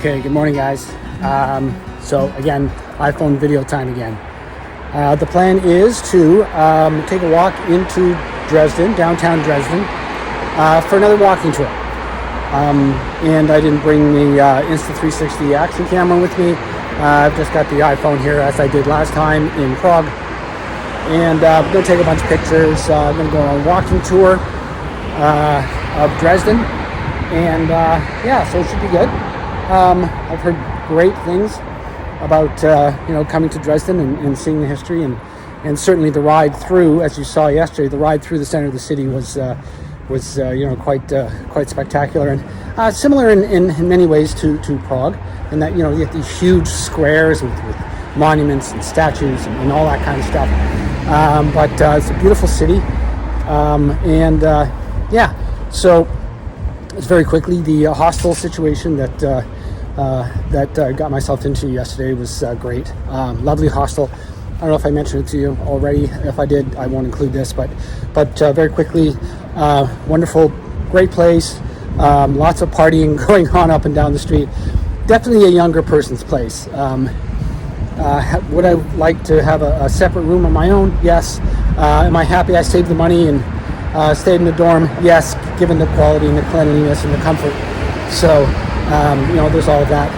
Okay, good morning, guys. So again, iPhone video time again. The plan is to take a walk into Dresden, downtown Dresden, for another walking tour. And I didn't bring the Insta360 action camera with me. I've just got the iPhone here, as I did last time in Prague. And I'm going to take a bunch of pictures. I'm going to go on a walking tour of Dresden. And yeah, so it should be good. I've heard great things about coming to Dresden and seeing the history, and certainly the ride through, as you saw yesterday, the ride through the center of the city was quite spectacular, and similar in many ways to Prague, in that you get these huge squares with monuments and statues and all that kind of stuff. But it's a beautiful city, so it's very quickly the hostel situation that I got myself into yesterday was great. Lovely hostel. I don't know if I mentioned it to you already. If I did, I won't include this, but very quickly, wonderful, great place. Lots of partying going on up and down the street. Definitely a younger person's place. Would I like to have a separate room of my own? Yes. Am I happy I saved the money and stayed in the dorm? Yes, given the quality and the cleanliness and the comfort. So, there's all of that.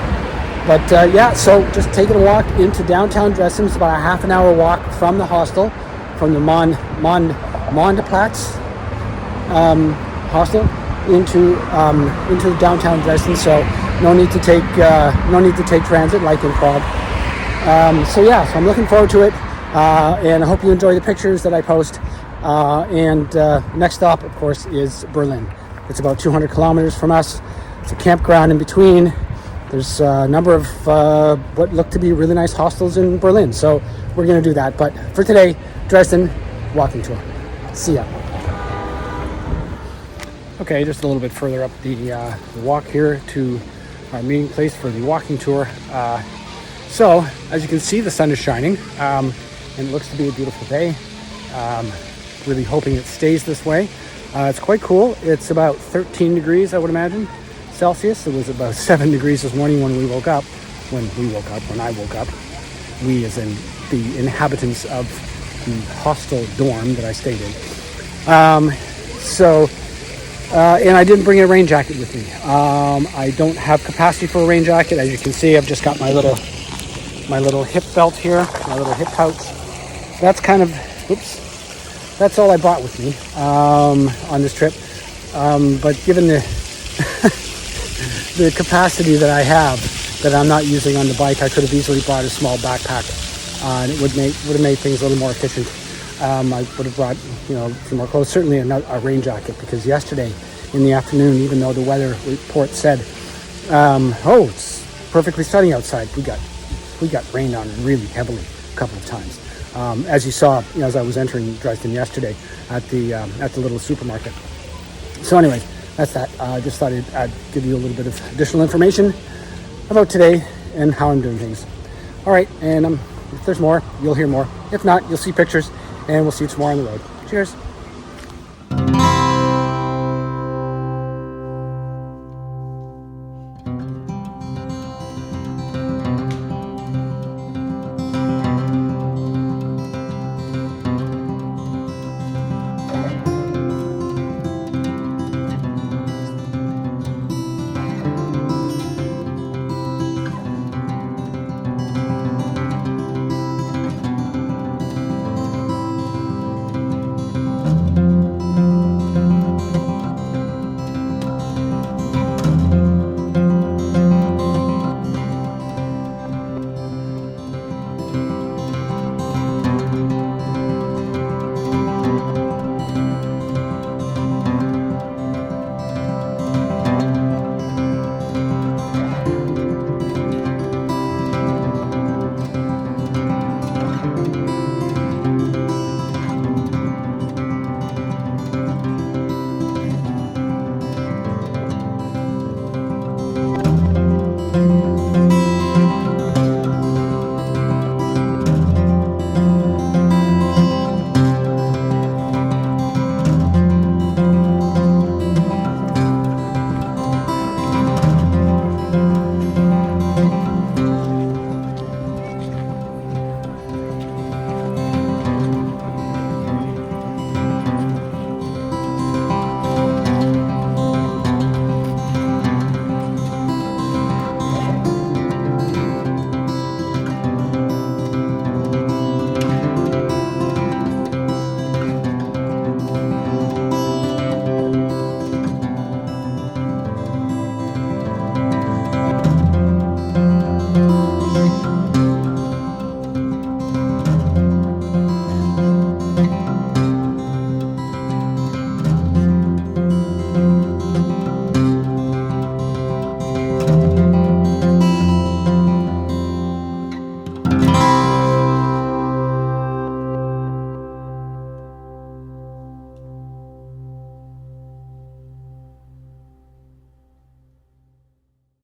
But so just taking a walk into downtown Dresden. It's about a half an hour walk from the hostel, from the Mondeplatz hostel into the downtown Dresden. So no need to take transit like in Prague. So I'm looking forward to it, and I hope you enjoy the pictures that I post. Next stop, of course, is Berlin. It's about 200 kilometers from us. It's a campground in between. There's a number of what look to be really nice hostels in Berlin. So we're going to do that. But for today, Dresden, walking tour. See ya. Okay, just a little bit further up the walk here to our meeting place for the walking tour. So, as you can see, the sun is shining, and it looks to be a beautiful day. Really hoping it stays this way. It's quite cool. It's about 13 degrees, I would imagine, Celsius. It was about 7 degrees this morning when I woke up. We, as in the inhabitants of the hostel dorm that I stayed in. And I didn't bring a rain jacket with me. I don't have capacity for a rain jacket. As you can see, I've just got my little hip belt here, my little hip pouch. That's that's all I brought with me on this trip. But given the the capacity that I have that I'm not using on the bike, I could have easily brought a small backpack, and it would have made things a little more efficient. I would have brought some more clothes, certainly a rain jacket, because yesterday in the afternoon, even though the weather report said, it's perfectly sunny outside, we got rained on really heavily a couple of times. As you saw, as I was entering Dresden yesterday at the little supermarket. So anyway, that's that. I just thought I'd give you a little bit of additional information about today and how I'm doing things. All right, and if there's more, you'll hear more. If not, you'll see pictures, and we'll see you tomorrow on the road. Cheers.